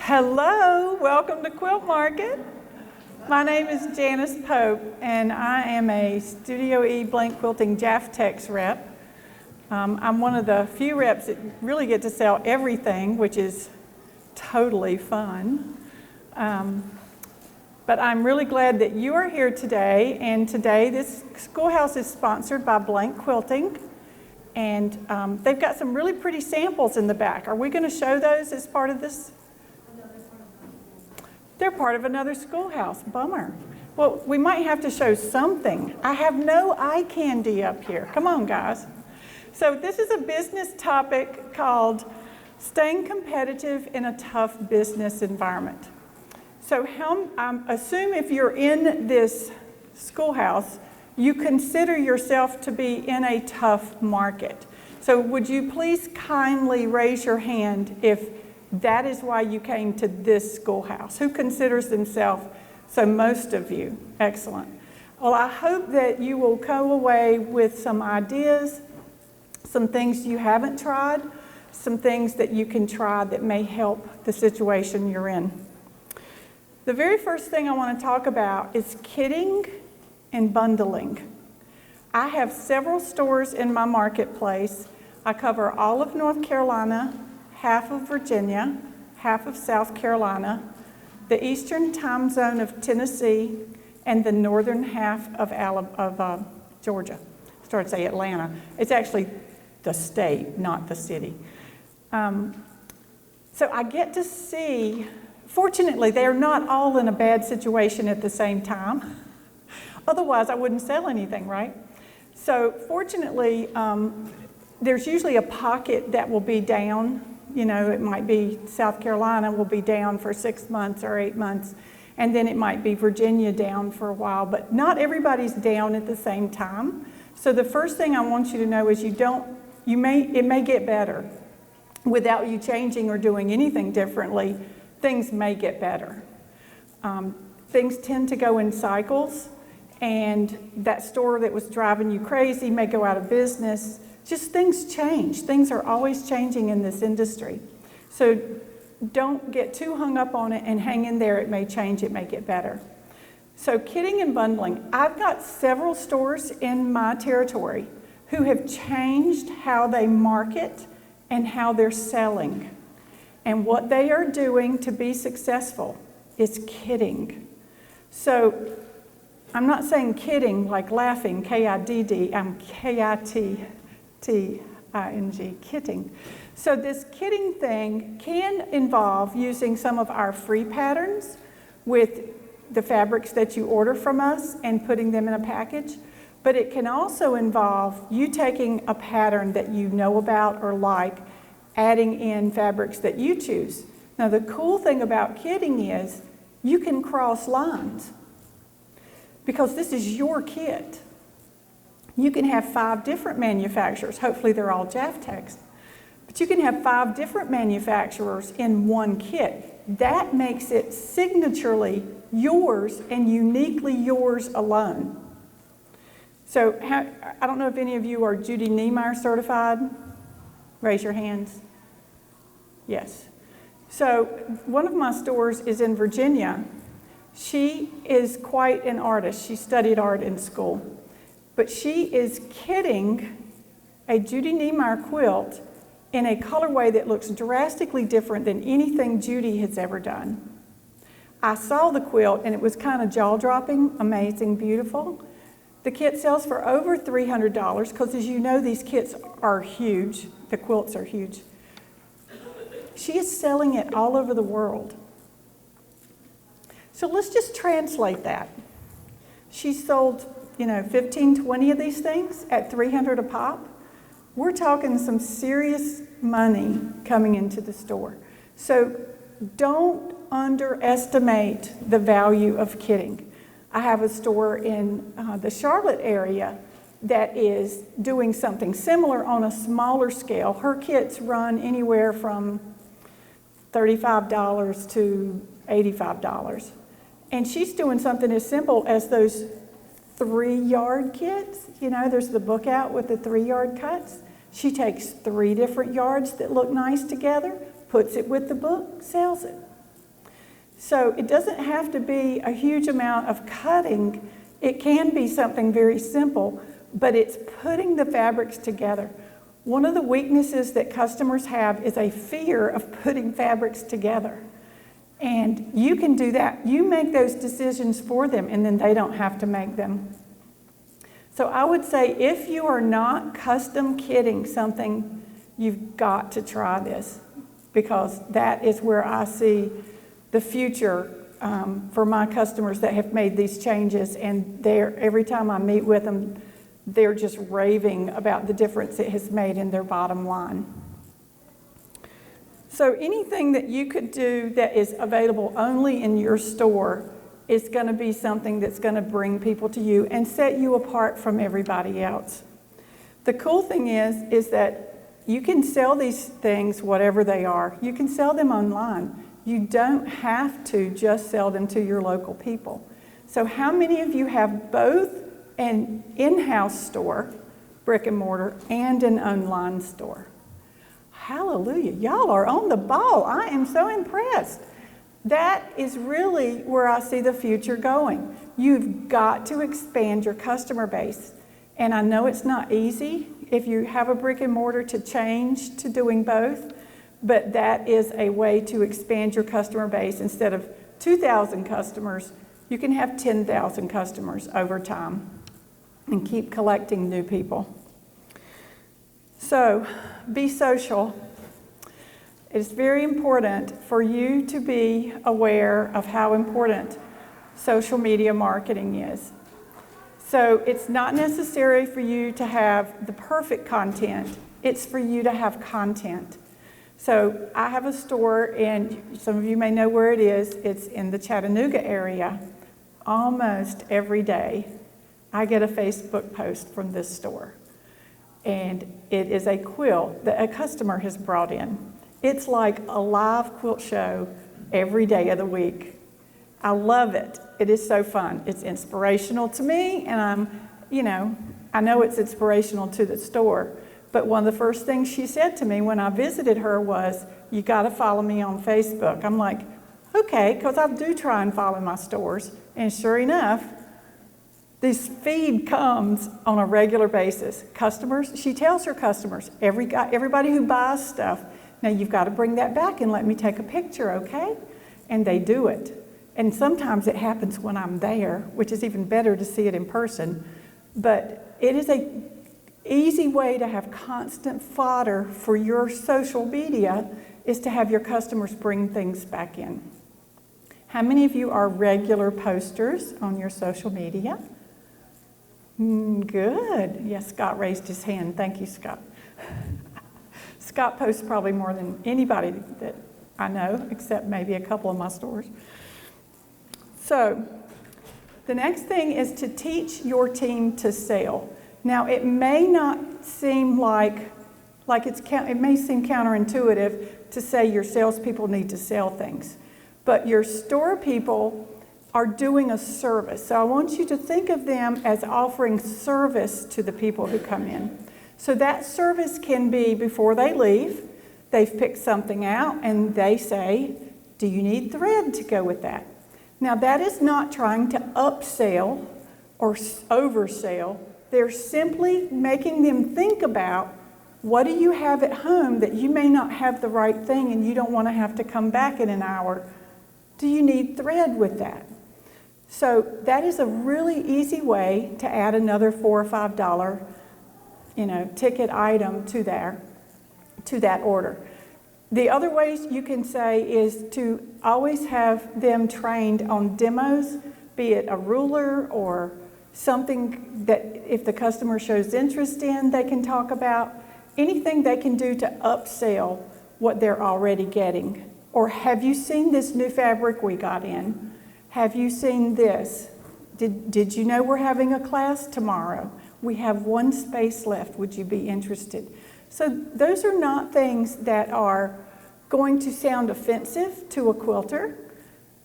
Hello, welcome to Quilt Market. My name is Janice Pope, and I am a Studio E Blank Quilting Jaftex rep. I'm one of the few reps that really get to sell everything, which is totally fun. But I'm really glad that you are here today, and today this Schoolhouse is sponsored by Blank Quilting, and they've got some really pretty samples in the back. Are we going to show those as part of this? They're part of another Schoolhouse. Bummer. Well, we might have to show something. I have no eye candy up here. Come on, guys. So this is a business topic called staying competitive in a tough business environment. So assume if you're in this Schoolhouse, you consider yourself to be in a tough market. So would you please kindly raise your hand if that is why you came to this Schoolhouse? Who considers themselves? So most of you. Excellent. Well, I hope that you will go away with some ideas, some things you haven't tried, some things that you can try that may help the situation you're in. The very first thing I want to talk about is kitting and bundling. I have several stores in my marketplace. I cover all of North Carolina, half of Virginia, half of South Carolina, the eastern time zone of Tennessee, and the northern half of Georgia. I started to say Atlanta. It's actually the state, not the city. So I get to see, fortunately, they're not all in a bad situation at the same time. Otherwise, I wouldn't sell anything, right? So fortunately, there's usually a pocket that will be down. You know, it might be South Carolina will be down for 6 months or 8 months, and then it might be Virginia down for a while, but not everybody's down at the same time. So the first thing I want you to know is it may get better. Without you changing or doing anything differently, things may get better. Things tend to go in cycles, and that store that was driving you crazy may go out of business. Just things change. Things are always changing in this industry. So don't get too hung up on it and hang in there. It may change, it may get better. So kitting and bundling. I've got several stores in my territory who have changed how they market and how they're selling. And what they are doing to be successful is kitting. So I'm not saying kidding like laughing, K-I-D-D, I'm K-I-T-T-I-N-G, kitting. So this kitting thing can involve using some of our free patterns with the fabrics that you order from us and putting them in a package. But it can also involve you taking a pattern that you know about or like, adding in fabrics that you choose. Now the cool thing about kitting is you can cross lines because this is your kit. You can have 5 different manufacturers. Hopefully they're all Jaftex. But you can have 5 different manufacturers in one kit. That makes it signaturely yours and uniquely yours alone. So I don't know if any of you are Judy Niemeyer certified. Raise your hands. Yes. So one of my stores is in Virginia. She is quite an artist. She studied art in school. But she is kitting a Judy Niemeyer quilt in a colorway that looks drastically different than anything Judy has ever done. I saw the quilt and it was kind of jaw-dropping, amazing, beautiful. The kit sells for over $300 because, as you know, these kits are huge. The quilts are huge. She is selling it all over the world. So let's just translate that. She sold 15, 20 of these things at $300 a pop. We're talking some serious money coming into the store. So don't underestimate the value of kitting. I have a store in the Charlotte area that is doing something similar on a smaller scale. Her kits run anywhere from $35 to $85. And she's doing something as simple as those 3-yard kits. There's the book out with the 3-yard cuts. She takes 3 different yards that look nice together, puts it with the book, sells it. So it doesn't have to be a huge amount of cutting. It can be something very simple, but it's putting the fabrics together. One of the weaknesses that customers have is a fear of putting fabrics together. And you can do that. You make those decisions for them, and then they don't have to make them. So I would say if you are not custom kitting something, you've got to try this, because that is where I see the future for my customers that have made these changes. And every time I meet with them, they're just raving about the difference it has made in their bottom line. So anything that you could do that is available only in your store is going to be something that's going to bring people to you and set you apart from everybody else. The cool thing is that you can sell these things, whatever they are. You can sell them online. You don't have to just sell them to your local people. So how many of you have both an in-house store, brick and mortar, and an online store? Hallelujah. Y'all are on the ball. I am so impressed. That is really where I see the future going. You've got to expand your customer base. And I know it's not easy if you have a brick and mortar to change to doing both, but that is a way to expand your customer base. Instead of 2,000 customers, you can have 10,000 customers over time and keep collecting new people. So, be social. It's very important for you to be aware of how important social media marketing is. So, it's not necessary for you to have the perfect content. It's for you to have content. So, I have a store, and some of you may know where it is. It's in the Chattanooga area. Almost every day, I get a Facebook post from this store, and it is a quilt that a customer has brought in. It's like a live quilt show every day of the week. I love it. It is so fun. It's inspirational to me, and I know it's inspirational to the store. But one of the first things she said to me when I visited her was, "You got to follow me on Facebook." I'm like, okay, because I do try and follow my stores, and sure enough, this feed comes on a regular basis. Customers, she tells her customers, everybody who buys stuff, now you've got to bring that back and let me take a picture, okay? And they do it. And sometimes it happens when I'm there, which is even better to see it in person. But it is an easy way to have constant fodder for your social media, is to have your customers bring things back in. How many of you are regular posters on your social media? Good. Yes, Scott raised his hand. Thank you, Scott. Scott posts probably more than anybody that I know, except maybe a couple of my stores. So, the next thing is to teach your team to sell. Now, it may not seem it may seem counterintuitive to say your salespeople need to sell things, but your store people are doing a service. So I want you to think of them as offering service to the people who come in. So that service can be before they leave, they've picked something out and they say, "Do you need thread to go with that?" Now that is not trying to upsell or oversell. They're simply making them think about, what do you have at home that you may not have the right thing and you don't want to have to come back in an hour? Do you need thread with that? So that is a really easy way to add another $4 or $5, ticket item to that order. The other ways you can say is to always have them trained on demos, be it a ruler or something that if the customer shows interest in, they can talk about. Anything they can do to upsell what they're already getting. Or have you seen this new fabric we got in? Have you seen this? Did you know we're having a class tomorrow? We have one space left. Would you be interested? So those are not things that are going to sound offensive to a quilter.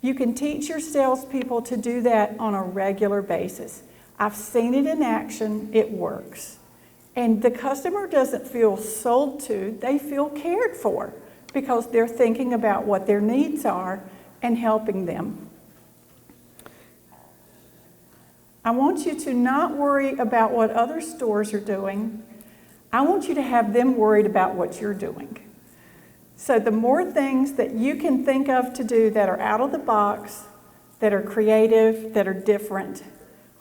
You can teach your salespeople to do that on a regular basis. I've seen it in action. It works. And the customer doesn't feel sold to. They feel cared for because they're thinking about what their needs are and helping them. I want you to not worry about what other stores are doing. I want you to have them worried about what you're doing. So the more things that you can think of to do that are out of the box, that are creative, that are different,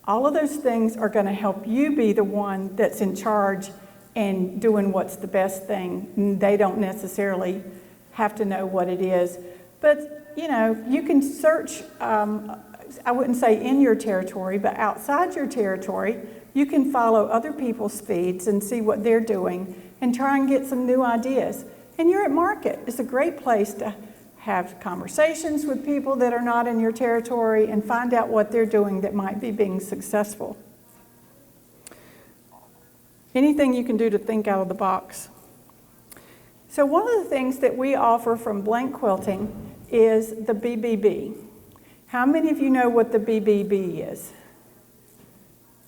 all of those things are going to help you be the one that's in charge and doing what's the best thing. They don't necessarily have to know what it is. But, you know, you can search, I wouldn't say in your territory, but outside your territory, you can follow other people's feeds and see what they're doing and try and get some new ideas. And you're at market. It's a great place to have conversations with people that are not in your territory and find out what they're doing that might be being successful. Anything you can do to think out of the box. So one of the things that we offer from Blank Quilting is the BBB. How many of you know what the BBB is?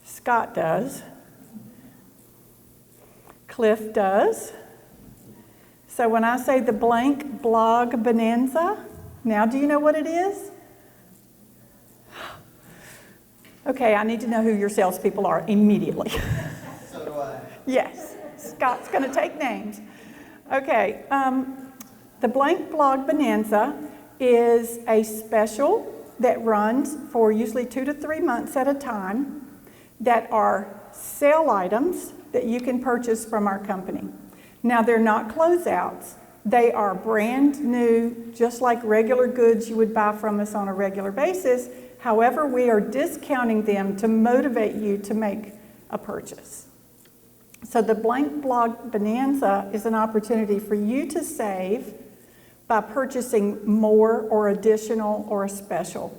Scott does. Cliff does. So when I say the Blank Blog Bonanza, now do you know what it is? Okay, I need to know who your salespeople are immediately. So do I. Yes, Scott's going to take names. Okay, the Blank Blog Bonanza is a special that runs for usually 2 to 3 months at a time that are sale items that you can purchase from our company. Now, they're not closeouts. They are brand new, just like regular goods you would buy from us on a regular basis. However, we are discounting them to motivate you to make a purchase. So the Blank Blog Bonanza is an opportunity for you to save by purchasing more or additional or a special.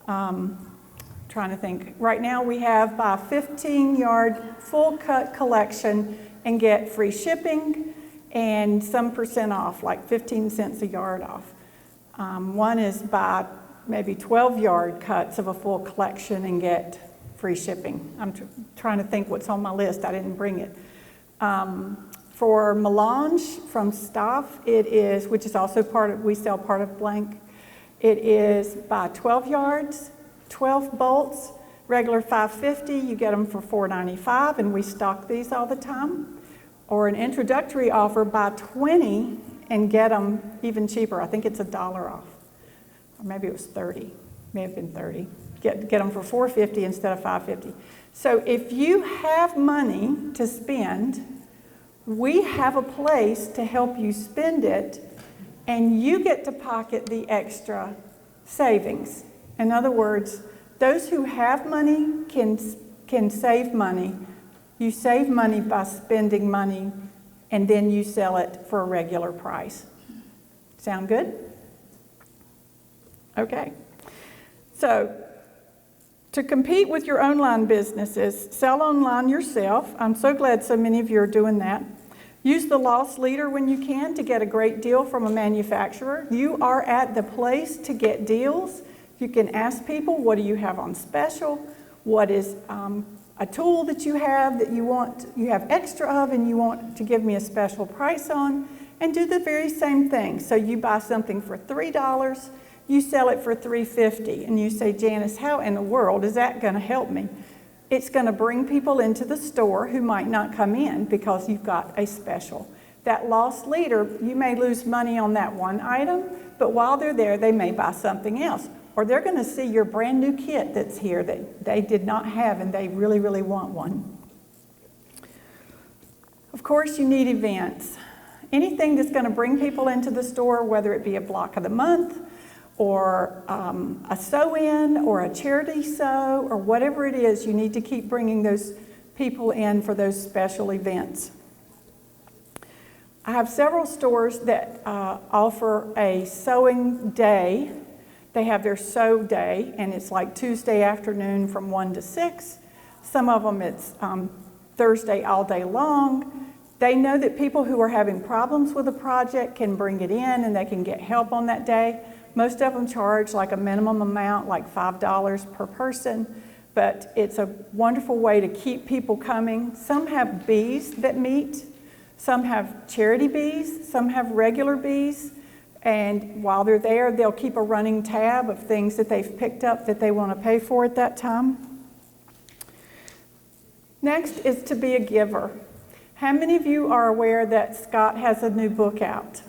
Trying to think. Right now we have buy a 15-yard full cut collection and get free shipping and some % off, like 15 cents a yard off. One is buy maybe 12-yard cuts of a full collection and get free shipping. I'm trying to think what's on my list. I didn't bring it. For melange from Staff, it is, which is also we sell part of Blank. It is by 12 yards, 12 bolts, regular $5.50. You get them for $4.95, and we stock these all the time. Or an introductory offer, buy 20 and get them even cheaper. I think it's $1 off, or maybe it was 30. May have been 30. Get them for $4.50 instead of $5.50. So if you have money to spend, we have a place to help you spend it, and you get to pocket the extra savings. In other words, those who have money can save money. You save money by spending money, and then you sell it for a regular price. Sound good? Okay. So, to compete with your online businesses, sell online yourself. I'm so glad so many of you are doing that. Use the loss leader when you can to get a great deal from a manufacturer. You are at the place to get deals. You can ask people, what do you have on special? What is a tool that you have extra of and you want to give me a special price on? And do the very same thing. So you buy something for $3, you sell it for $3.50, and you say, Janice, how in the world is that going to help me? It's going to bring people into the store who might not come in because you've got a special. That loss leader, you may lose money on that one item, but while they're there, they may buy something else. Or they're going to see your brand new kit that's here that they did not have and they really, really want one. Of course, you need events. Anything that's going to bring people into the store, whether it be a block of the month, or a sew-in, or a charity sew, or whatever it is, you need to keep bringing those people in for those special events. I have several stores that offer a sewing day. They have their sew day, and it's like Tuesday afternoon from 1 to 6. Some of them it's Thursday all day long. They know that people who are having problems with a project can bring it in and they can get help on that day. Most of them charge like a minimum amount, like $5 per person, but it's a wonderful way to keep people coming. Some have bees that meet, some have charity bees, some have regular bees, And while they're there, they'll keep a running tab of things that they've picked up that they want to pay for at that time. Next is to be a giver. How many of you are aware that Scott has a new book out?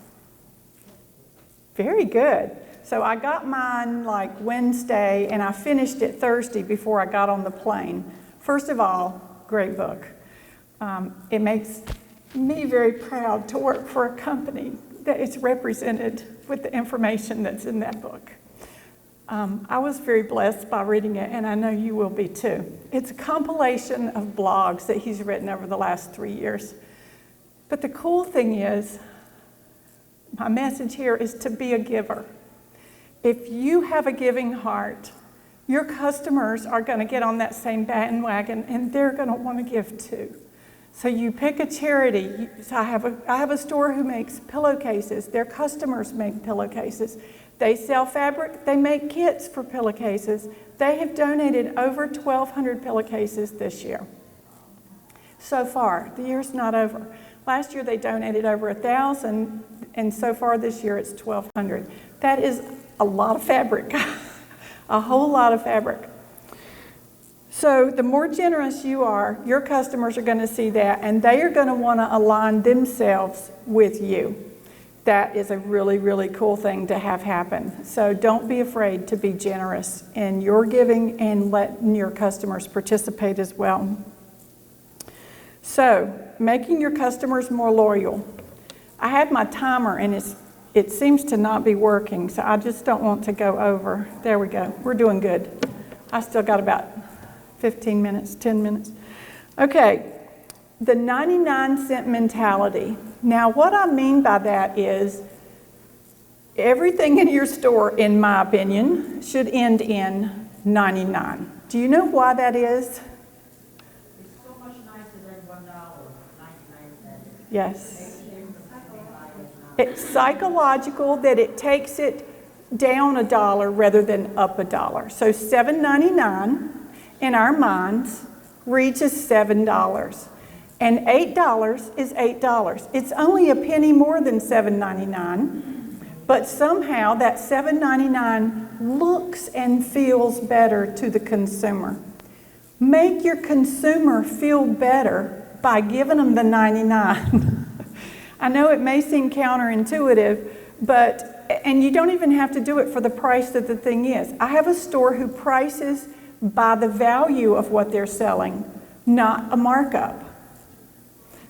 Very good. So I got mine like Wednesday and I finished it Thursday before I got on the plane. First of all, great book. It makes me very proud to work for a company that is represented with the information that's in that book. I was very blessed by reading it, and I know you will be too. It's a compilation of blogs that he's written over the last 3 years. But the cool thing is, my message here is to be a giver. If you have a giving heart, your customers are going to get on that same bandwagon, and they're going to want to give too. So you pick a charity. So I have a store who makes pillowcases. Their customers make pillowcases. They sell fabric. They make kits for pillowcases. They have donated over 1,200 pillowcases this year. So far, the year's not over. Last year they donated over 1,000, and so far this year it's 1,200. That is a lot of fabric, a whole lot of fabric. So the more generous you are, your customers are going to see that, and they are going to want to align themselves with you. That is a really, really cool thing to have happen. So don't be afraid to be generous in your giving and letting your customers participate as well. So making your customers more loyal. I had my timer and it seems to not be working, so I just don't want to go over. There we go. We're doing good. I still got about 15 minutes, 10 minutes. Okay, the 99-cent mentality. Now, what I mean by that is everything in your store, in my opinion, should end in 99. Do you know why that is? It's so much nicer than $1.99. Yes. It's psychological that it takes it down $1 rather than up $1. So $7.99 in our minds reaches $7. And $8 is $8. It's only a penny more than $7.99, but somehow that $7.99 looks and feels better to the consumer. Make your consumer feel better by giving them the 99. I know it may seem counterintuitive, and you don't even have to do it for the price that the thing is. I have a store who prices by the value of what they're selling, not a markup.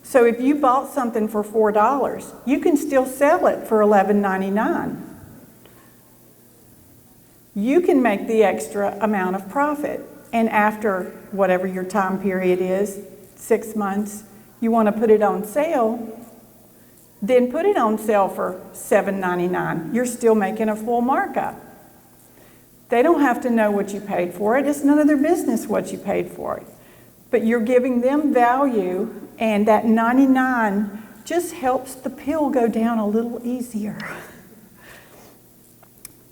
So if you bought something for $4, you can still sell it for $11.99. You can make the extra amount of profit. And after whatever your time period is, 6 months, you want to put it on sale, then put it on sale for $7.99. You're still making a full markup. They don't have to know what you paid for it. It's none of their business what you paid for it. But you're giving them value, and that 99 just helps the pill go down a little easier.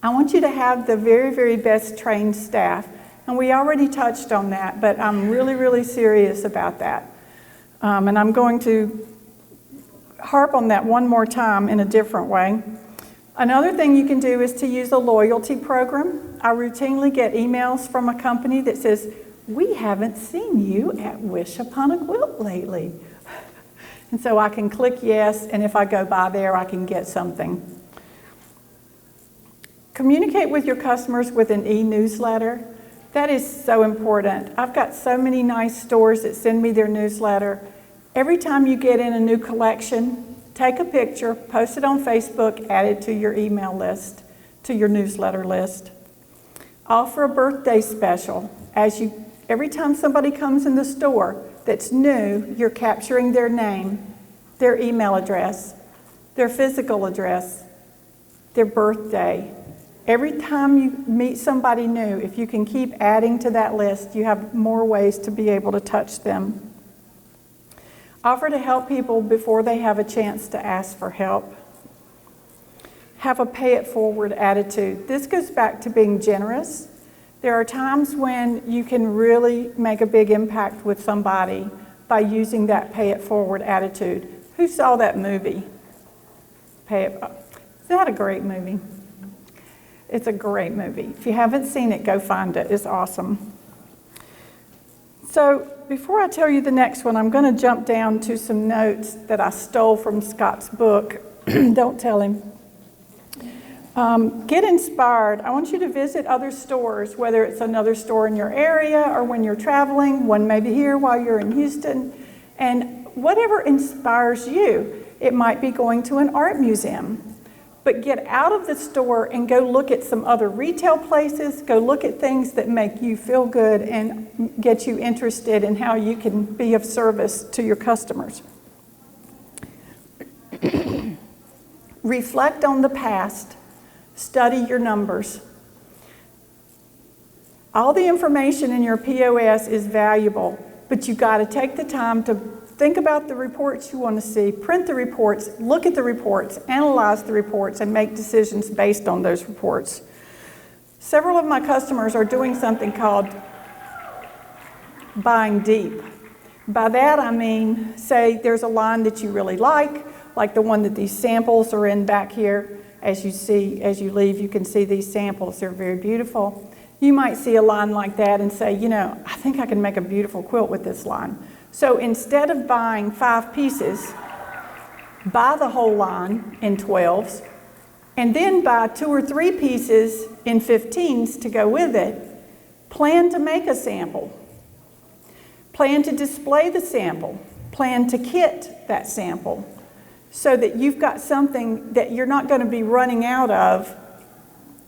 I want you to have the very, very best trained staff. And we already touched on that, but I'm really, really serious about that. And I'm going to harp on that one more time in a different way. Another thing you can do is to use a loyalty program. I routinely get emails from a company that says, "We haven't seen you at Wish Upon a Quilt lately." And so I can click yes, and if I go by there, I can get something. Communicate with your customers with an e-newsletter. That is so important. I've got so many nice stores that send me their newsletter. Every time you get in a new collection, take a picture, post it on Facebook, add it to your email list, to your newsletter list. Offer a birthday special. Every time somebody comes in the store that's new, you're capturing their name, their email address, their physical address, their birthday. Every time you meet somebody new, if you can keep adding to that list, you have more ways to be able to touch them. Offer to help people before they have a chance to ask for help. Have a pay-it-forward attitude. This goes back to being generous. There are times when you can really make a big impact with somebody by using that pay-it-forward attitude. Who saw that movie? that a great movie? It's a great movie. If you haven't seen it, go find it. It's awesome. So before I tell you the next one, I'm going to jump down to some notes that I stole from Scott's book. Don't tell him. Get inspired. I want you to visit other stores, whether it's another store in your area or when you're traveling, one maybe here while you're in Houston, and whatever inspires you. It might be going to an art museum. But get out of the store and go look at some other retail places, go look at things that make you feel good and get you interested in how you can be of service to your customers. Reflect on the past. Study your numbers. All the information in your POS is valuable, but you got to take the time to think about the reports you want to see, print the reports, look at the reports, analyze the reports, and make decisions based on those reports. Several of my customers are doing something called buying deep. By that I mean, say there's a line that you really like the one that these samples are in back here. As you leave, you can see these samples. They're very beautiful. You might see a line like that and say, I think I can make a beautiful quilt with this line. So instead of buying 5 pieces, buy the whole line in 12s, and then buy 2 or 3 pieces in 15s to go with it. Plan to make a sample. Plan to display the sample. Plan to kit that sample so that you've got something that you're not going to be running out of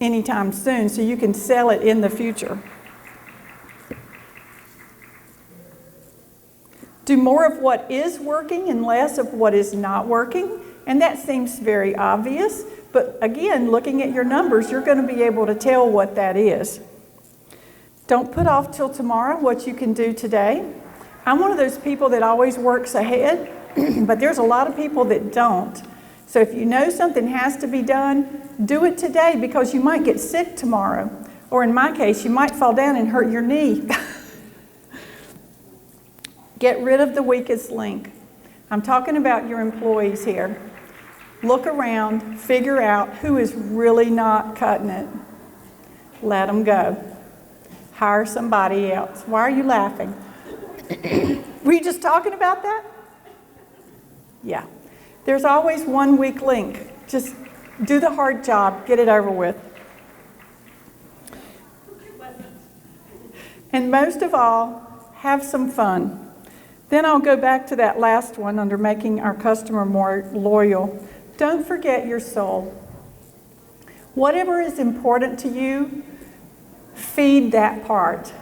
anytime soon, so you can sell it in the future. Do more of what is working and less of what is not working. And that seems very obvious, but again, looking at your numbers, you're going to be able to tell what that is. Don't put off till tomorrow what you can do today. I'm one of those people that always works ahead, but there's a lot of people that don't. So if you know something has to be done, do it today, because you might get sick tomorrow. Or in my case, you might fall down and hurt your knee. Get rid of the weakest link. I'm talking about your employees here. Look around, figure out who is really not cutting it. Let them go. Hire somebody else. Why are you laughing? Were you just talking about that? Yeah. There's always one weak link. Just do the hard job, get it over with. And most of all, have some fun. Then I'll go back to that last one under making our customer more loyal. Don't forget your soul. Whatever is important to you, feed that part.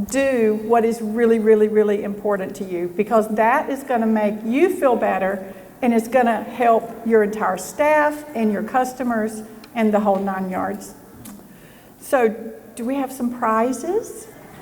Do what is really, really, really important to you, because that is going to make you feel better, and it's going to help your entire staff and your customers and the whole 9 yards. So, do we have some prizes?